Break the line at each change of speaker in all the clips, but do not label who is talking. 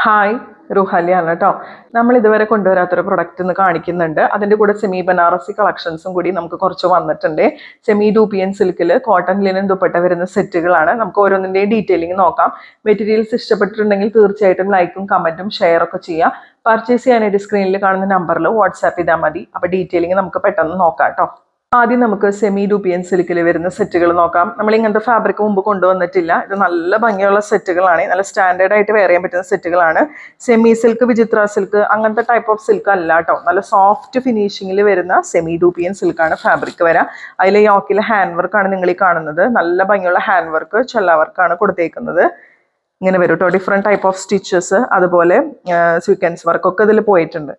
Hi, റുഹാലിയാണ് കേട്ടോ. നമ്മൾ ഇതുവരെ കൊണ്ടുവരാത്തൊരു പ്രൊഡക്റ്റ് ഇന്ന് കാണിക്കുന്നുണ്ട്. അതിൻ്റെ കൂടെ സെമി ബനാറസി കളക്ഷൻസും കൂടി നമുക്ക് കുറച്ച് വന്നിട്ടുണ്ട്. സെമി ഡൂപ്പിയൻ സിൽക്കിൽ കോട്ടൺ ലിനൻ ദുപ്പട്ട വരുന്ന സെറ്റുകളാണ്. നമുക്ക് ഓരോന്നിൻ്റെയും ഡീറ്റെയിലിംഗ് നോക്കാം. മെറ്റീരിയൽസ് ഇഷ്ടപ്പെട്ടിട്ടുണ്ടെങ്കിൽ തീർച്ചയായിട്ടും ലൈക്കും കമൻറ്റും ഷെയർ ഒക്കെ ചെയ്യുക. പർച്ചേസ് ചെയ്യാനായിട്ട് സ്ക്രീനിൽ കാണുന്ന നമ്പറിൽ വാട്സാപ്പ് ചെയ്താൽ മതി. അപ്പോൾ ഡീറ്റെയിലിംഗ് നമുക്ക് പെട്ടെന്ന് നോക്കാം കേട്ടോ. ആദ്യം നമുക്ക് സെമി ഡൂപ്പിയൻ സിൽക്കിൽ വരുന്ന സെറ്റുകൾ നോക്കാം. നമ്മൾ ഇങ്ങനത്തെ ഫാബ്രിക് മുമ്പ് കൊണ്ടുവന്നിട്ടില്ല. ഇത് നല്ല ഭംഗിയുള്ള സെറ്റുകളാണ്. നല്ല സ്റ്റാൻഡേർഡ് ആയിട്ട് വെയർ ചെയ്യാൻ പറ്റുന്ന സെറ്റുകളാണ്. സെമി സിൽക്ക്, വിചിത്ര സിൽക്ക് അങ്ങനത്തെ ടൈപ്പ് ഓഫ് സിൽക്ക് അല്ല കേട്ടോ. നല്ല സോഫ്റ്റ് ഫിനിഷിങ്ങിൽ വരുന്ന സെമി ഡൂപ്പിയൻ സിൽക്കാണ് ഫാബ്രിക് വരാം. അതിൽ യോക്കിൽ ഹാൻഡ് വർക്കാണ് നിങ്ങൾ ഈ കാണുന്നത്. നല്ല ഭംഗിയുള്ള ഹാൻഡ് വർക്ക്, ചെല്ല വർക്കാണ് കൊടുത്തേക്കുന്നത്. ഇങ്ങനെ വരും കേട്ടോ. ഡിഫറെൻറ്റ് ടൈപ്പ് ഓഫ് സ്റ്റിച്ചസ്, അതുപോലെ സ്വീക്വൻസ് വർക്കൊക്കെ ഇതിൽ പോയിട്ടുണ്ട്.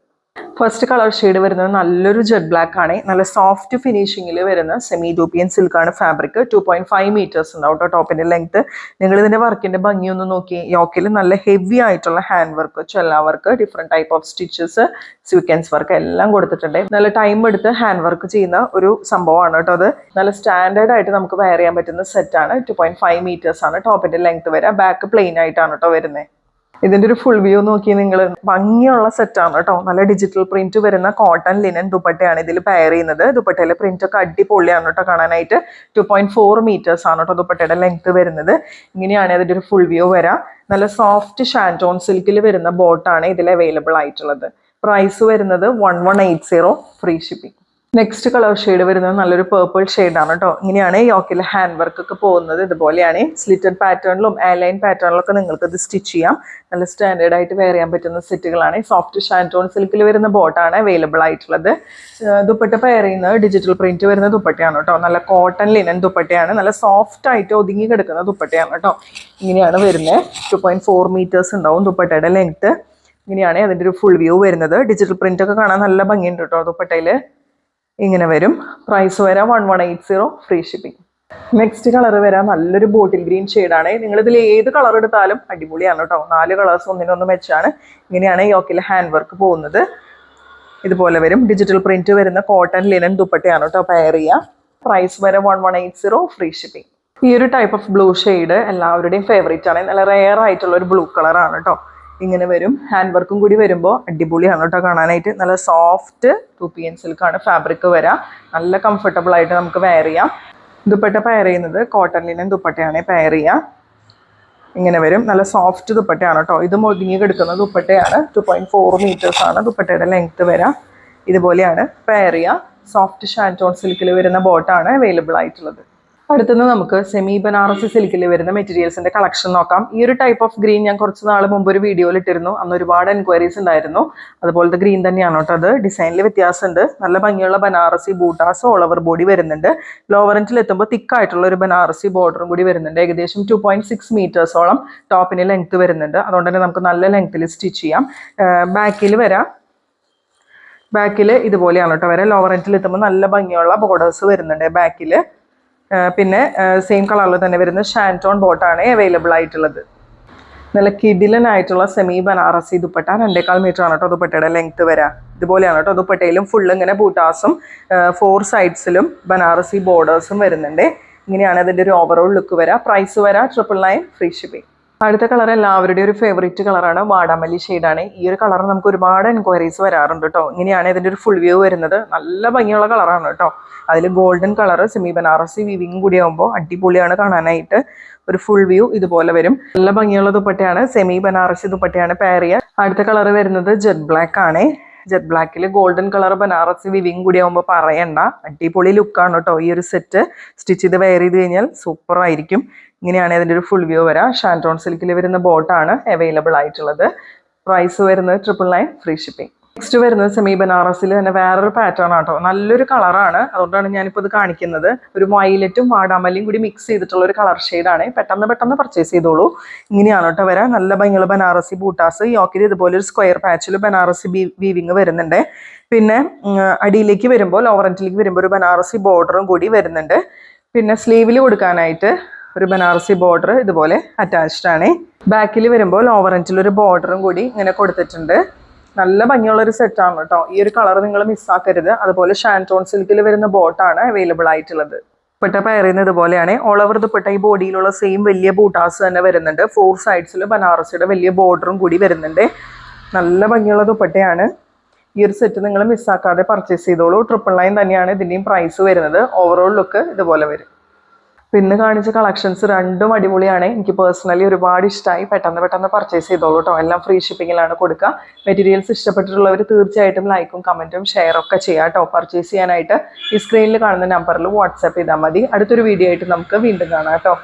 ഫസ്റ്റ് കളർ ഷെയ്ഡ് വരുന്നത് നല്ലൊരു ജെറ്റ് ബ്ലാക്ക് ആണ്. നല്ല സോഫ്റ്റ് ഫിനിഷിങ്ങിൽ വരുന്ന സെമി ഡൂപ്പിയൻ സിൽക്കാണ് ഫാബ്രിക്. 2.5 മീറ്റേഴ്സ് ഉണ്ടാവും കേട്ടോ ടോപ്പിന്റെ ലെങ്ത്. നിങ്ങൾ ഇതിന്റെ വർക്കിന്റെ ഭംഗി ഒന്ന് നോക്കി. യോക്കിൽ നല്ല ഹെവി ആയിട്ടുള്ള ഹാൻഡ് വർക്ക്, ചെല്ല work, different type of stitches, sequence work എല്ലാം കൊടുത്തിട്ടുണ്ട്. നല്ല ടൈം എടുത്ത് ഹാൻഡ് വർക്ക് ചെയ്യുന്ന ഒരു സംഭവമാണ് കേട്ടോ അത്. നല്ല സ്റ്റാൻഡേർഡ് ആയിട്ട് നമുക്ക് വെയർ ചെയ്യാൻ പറ്റുന്ന സെറ്റാണ്. 2.5 മീറ്റേഴ്സ് ആണ് ടോപ്പിന്റെ ലെങ്ത് വരിക. ബാക്ക് പ്ലെയിൻ ആയിട്ടാണ് കേട്ടോ വരുന്നത്. ഇതിന്റെ ഒരു ഫുൾ വ്യൂ നോക്കി നിങ്ങൾ. ഭംഗിയുള്ള സെറ്റാണ് കേട്ടോ. നല്ല ഡിജിറ്റൽ പ്രിന്റ് വരുന്ന കോട്ടൺ ലിനൻ ദുപ്പട്ടയാണ് ഇതിൽ പെയർ ചെയ്യുന്നത്. ദുപ്പട്ടയിലെ പ്രിന്റ് ഒക്കെ അടിപൊളിയാണ് കേട്ടോ കാണാനായിട്ട്. 2.4 മീറ്റേഴ്സ് ആണ് കേട്ടോ ദുപ്പട്ടയുടെ ലെങ്ത് വരുന്നത്. ഇങ്ങനെയാണ് അതിന്റെ ഒരു ഫുൾ വ്യൂ വരാം. നല്ല സോഫ്റ്റ് ഷാൻറ്റോൺ സിൽക്കിൽ വരുന്ന ബോട്ടാണ് ഇതിൽ അവൈലബിൾ ആയിട്ടുള്ളത്. പ്രൈസ് വരുന്നത് 1180, free shipping. Next colour shade വരുന്നത് നല്ലൊരു പേർപ്പിൾ ഷെയ്ഡാണ് കേട്ടോ. ഇങ്ങനെയാണ് യോക്കിൽ ഹാൻഡ് വർക്ക് ഒക്കെ പോകുന്നത്. ഇതുപോലെയാണ് സ്ലിറ്റഡ് പാറ്റേണിലും എയർലൈൻ പാറ്റേണിലൊക്കെ നിങ്ങൾക്ക് ഇത് സ്റ്റിച്ച് ചെയ്യാം. നല്ല സ്റ്റാൻഡേർഡ് ആയിട്ട് വെയർ ചെയ്യാൻ പറ്റുന്ന സെറ്റുകളാണ്. സോഫ്റ്റ് ഷാൻറ്റോൺ സിൽക്കിൽ വരുന്ന ബോട്ടാണ് അവൈലബിൾ ആയിട്ടുള്ളത്. ദുപ്പട്ട പെയർ ചെയ്യുന്നത് ഡിജിറ്റൽ പ്രിന്റ് വരുന്ന ദുപ്പട്ടയാണ് കേട്ടോ. നല്ല കോട്ടൺ ലിനൻ ദുപ്പട്ടയാണ്. നല്ല സോഫ്റ്റ് ആയിട്ട് ഒതുങ്ങി കിടക്കുന്ന ദുപ്പട്ടയാണ് കേട്ടോ. ഇങ്ങനെയാണ് വരുന്നത്. 2.4 മീറ്റേഴ്സ് ഉണ്ടാവും ദുപ്പട്ടയുടെ ലെങ്ത്. ഇങ്ങനെയാണ് അതിൻ്റെ ഒരു ഫുൾ വ്യൂ വരുന്നത്. ഡിജിറ്റൽ പ്രിന്റ് ഒക്കെ കാണാൻ നല്ല ഭംഗിയുണ്ട് കേട്ടോ ദുപ്പട്ടയിൽ. ഇങ്ങനെ വരും. പ്രൈസ് വരാം 1180, ഫ്രീ ഷിപ്പിംഗ്. നെക്സ്റ്റ് കളർ വരാം നല്ലൊരു ബോട്ടിൽ ഗ്രീൻ ഷെയ്ഡാണ്. നിങ്ങളിതിൽ ഏത് കളർ എടുത്താലും അടിപൊളിയാണ് കേട്ടോ. 4 കളേഴ്സ് ഒന്നിനൊന്ന് വെച്ചാണ്. ഇങ്ങനെയാണ് യോക്കിൽ ഹാൻഡ് വർക്ക് പോകുന്നത്. ഇതുപോലെ വരും. ഡിജിറ്റൽ പ്രിന്റ് വരുന്ന കോട്ടൺ ലിനൻ ദുപ്പട്ടയാണ് കേട്ടോ പെയർ ചെയ്യുക. പ്രൈസ് വരെ 1180, ഫ്രീ ഷിപ്പിംഗ്. ഈ ഒരു ടൈപ്പ് ഓഫ് ബ്ലൂ ഷെയ്ഡ് എല്ലാവരുടെയും ഫേവറേറ്റ് ആണ്. നല്ല റെയർ ആയിട്ടുള്ള ഒരു ബ്ലൂ കളറാണ് കേട്ടോ. ഇങ്ങനെ വരും. ഹാൻഡ് വർക്കും കൂടി വരുമ്പോൾ അടിപൊളിയാണ് കേട്ടോ കാണാനായിട്ട്. നല്ല സോഫ്റ്റ് ഡൂപ്പിയൻ സിൽക്കാണ് ഫാബ്രിക് വരാം. നല്ല കംഫർട്ടബിൾ ആയിട്ട് നമുക്ക് വെയർ ചെയ്യാം. ദുപ്പട്ട പെയർ ചെയ്യുന്നത് കോട്ടൺ ലിനൻ ദുപ്പട്ടയാണ് പെയർ ചെയ്യുക. ഇങ്ങനെ വരും. നല്ല സോഫ്റ്റ് ദുപ്പട്ടയാണ് കേട്ടോ. ഇത് ഒതുങ്ങി കിടക്കുന്ന ദുപ്പട്ടയാണ്. 2.4 മീറ്റേഴ്സ് ആണ് ദുപ്പട്ടയുടെ ലെങ്ത് വരാം. ഇതുപോലെയാണ് പെയർ ചെയ്യുക. സോഫ്റ്റ് ഷാൻറ്റോൺ സിൽക്കിൽ വരുന്ന ബോട്ടാണ് അവൈലബിൾ ആയിട്ടുള്ളത്. അടുത്തുനിന്ന് നമുക്ക് സെമി ബനാറസി സിൽക്കിൽ വരുന്ന മെറ്റീരിയൽസിന്റെ കളക്ഷൻ നോക്കാം. ഈ ഒരു ടൈപ്പ് ഓഫ് ഗ്രീൻ ഞാൻ കുറച്ച് നാൾ മുമ്പ് ഒരു വീഡിയോയിൽ ഇട്ടിരുന്നു. അന്ന് ഒരുപാട് എൻക്വയറീസ് ഉണ്ടായിരുന്നു. അതുപോലത്തെ ഗ്രീൻ തന്നെയാണ് കേട്ടോ അത്. ഡിസൈനിൽ വ്യത്യാസമുണ്ട്. നല്ല ഭംഗിയുള്ള ബനാറസി ബൂട്ടാസ് ഓൾ ഓവർ ബോഡി വരുന്നുണ്ട്. ലോവറൻറ്റിൽ എത്തുമ്പോൾ തിക്കായിട്ടുള്ള ഒരു ബനാറസി ബോർഡറും കൂടി വരുന്നുണ്ട്. ഏകദേശം 2.6 മീറ്റേഴ്സോളം ടോപ്പിന് ലെങ്ത് വരുന്നുണ്ട്. അതുകൊണ്ട് തന്നെ നമുക്ക് നല്ല ലെങ്ത്തിൽ സ്റ്റിച്ച് ചെയ്യാം. ബാക്കിൽ വരാം. ബാക്കിൽ ഇതുപോലെയാണ് കേട്ടോ വരാം. ലോവറൻറ്റിൽ എത്തുമ്പോൾ നല്ല ഭംഗിയുള്ള ബോർഡേഴ്സ് വരുന്നുണ്ട് ബാക്കിൽ. പിന്നെ സെയിം കളറിൽ തന്നെ വരുന്ന ഷാൻറ്റോൺ ബോട്ടാണ് അവൈലബിൾ ആയിട്ടുള്ളത്. നല്ല കിഡിലനായിട്ടുള്ള സെമി ബനാറസി ദുപ്പട്ട. 2.25 മീറ്റർ ആണ് കേട്ടോ ദുപ്പട്ടയുടെ ലെങ്ത് വരാം. ഇതുപോലെയാണ് കേട്ടോ ദുപ്പട്ടയിലും ഫുള്ള് ഇങ്ങനെ ബൂട്ടാസും 4 സൈഡ്സിലും ബനാറസി ബോർഡേഴ്സും വരുന്നുണ്ട്. ഇങ്ങനെയാണ് അതിൻ്റെ ഒരു ഓവറോൾ ലുക്ക് വരാം. പ്രൈസ് വരാം 999, ഫ്രീ ഷിപ്പിംഗ്. അടുത്ത കളർ എല്ലാവരുടെയും ഒരു ഫേവറേറ്റ് കളറാണ്. വാടാമല്ലി ഷെയ്ഡാണ്. ഈ ഒരു കളർ നമുക്ക് ഒരുപാട് എൻക്വയറീസ് വരാറുണ്ട് കേട്ടോ. ഇങ്ങനെയാണ് ഇതിൻ്റെ ഒരു ഫുൾ വ്യൂ വരുന്നത്. നല്ല ഭംഗിയുള്ള കളറാണ് കേട്ടോ. അതിൽ golden colour semi Banarasi weaving കൂടി ആകുമ്പോൾ അടിപൊളിയാണ് കാണാനായിട്ട്. ഒരു ഫുൾ വ്യൂ ഇതുപോലെ വരും. നല്ല ഭംഗിയുള്ള ദുപ്പട്ടയാണ്. സെമി ബനാറസി ദുപ്പട്ടയാണ് പെയർ ചെയ്യുക. അടുത്ത കളർ വരുന്നത് ജെറ്റ് ബ്ലാക്ക് ആണ്. ജെറ്റ് ബ്ലാക്കിൽ ഗോൾഡൻ കളർ ബനാറസി വിവിങ് കൂടി ആകുമ്പോൾ പറയണ്ട. അടിപൊളി ലുക്കാണ് കേട്ടോ ഈ ഒരു സെറ്റ്. സ്റ്റിച്ച് ചെയ്ത് വെയർ ചെയ്ത് കഴിഞ്ഞാൽ സൂപ്പർ ആയിരിക്കും. ഇങ്ങനെയാണ് അതിൻ്റെ ഒരു ഫുൾ വ്യൂ വരാം. ഷാൻറ്റോൺ സിൽക്കിൽ വരുന്ന ബോട്ടാണ് അവൈലബിൾ ആയിട്ടുള്ളത്. പ്രൈസ് വരുന്നത് 999, ഫ്രീ ഷിപ്പിംഗ്. നെക്സ്റ്റ് വരുന്നത് സെമി ബനാറസിൽ തന്നെ വേറൊരു പാറ്റേൺ ആട്ടോ. നല്ലൊരു കളറാണ്. അതുകൊണ്ടാണ് ഞാനിപ്പോൾ ഇത് കാണിക്കുന്നത്. ഒരു വയലറ്റും വാടാമല്ലിയും കൂടി മിക്സ് ചെയ്തിട്ടുള്ള ഒരു കളർ ഷെയ്ഡാണ്. പെട്ടെന്ന് പർച്ചേസ് ചെയ്തോളൂ. ഇങ്ങനെയാണ് കേട്ടോ വരാം. നല്ല ഭംഗിയുള്ള ബനാറസി ബൂട്ടാസ്. യോക്കിൽ ഇതുപോലെ ഒരു സ്ക്വയർ പാച്ചിൽ ബനാറസി വീവിങ് വരുന്നുണ്ട്. പിന്നെ അടിയിലേക്ക് വരുമ്പോൾ ലോവറൻറ്റിലേക്ക് വരുമ്പോൾ ഒരു ബനാറസി ബോർഡറും കൂടി വരുന്നുണ്ട്. പിന്നെ സ്ലീവിൽ കൊടുക്കാനായിട്ട് ഒരു ബനാറസി ബോർഡർ ഇതുപോലെ അറ്റാച്ച്ഡ് ആണ്. ബാക്കിൽ വരുമ്പോൾ ലോവറൻറ്റിൽ ഒരു ബോർഡറും കൂടി ഇങ്ങനെ കൊടുത്തിട്ടുണ്ട്. നല്ല ഭംഗിയുള്ളൊരു സെറ്റാണ് കേട്ടോ. ഈ ഒരു കളർ നിങ്ങൾ മിസ്സാക്കരുത്. അതുപോലെ ഷാൻറ്റോൺ സിൽക്കിൽ വരുന്ന ബോട്ടാണ് അവൈലബിൾ ആയിട്ടുള്ളത്. ദുപ്പട്ട പെയർ ചെയ്യുന്നത് ഇതുപോലെയാണ്. ഓൾ ഓവർ ദുപ്പട്ട ഈ ബോഡിയിലുള്ള സെയിം വലിയ ബൂട്ടാസ് തന്നെ വരുന്നുണ്ട്. 4 സൈഡ്സിൽ ബനാറസിയുടെ വലിയ ബോർഡറും കൂടി വരുന്നുണ്ട്. നല്ല ഭംഗിയുള്ള ദുപ്പട്ടയാണ്. ഈ ഒരു സെറ്റ് നിങ്ങൾ മിസ്സാക്കാതെ പർച്ചേസ് ചെയ്തോളൂ. 999 തന്നെയാണ് ഇതിൻ്റെയും പ്രൈസ് വരുന്നത്. ഓവറോൾ ലുക്ക് ഇതുപോലെ വരും. പിന്നെ കാണിച്ച കളക്ഷൻസ് രണ്ടും അടിപൊളിയാണ്. എനിക്ക് പേഴ്സണലി ഒരുപാട് ഇഷ്ടമായി. പെട്ടെന്ന് പർച്ചേസ് ചെയ്തോളൂ കേട്ടോ. എല്ലാം ഫ്രീ ഷിപ്പിങ്ങിലാണ് കൊടുക്കുക. മെറ്റീരിയൽസ് ഇഷ്ടപ്പെട്ടിട്ടുള്ളവർ തീർച്ചയായിട്ടും ലൈക്കും കമൻറ്റും ഷെയറൊക്കെ ചെയ്യാം കേട്ടോ. പർച്ചേസ് ചെയ്യാനായിട്ട് ഈ സ്ക്രീനിൽ കാണുന്ന നമ്പറിൽ വാട്സാപ്പ് ചെയ്താൽ മതി. അടുത്തൊരു വീഡിയോ ആയിട്ട് നമുക്ക് വീണ്ടും കാണാം കേട്ടോ.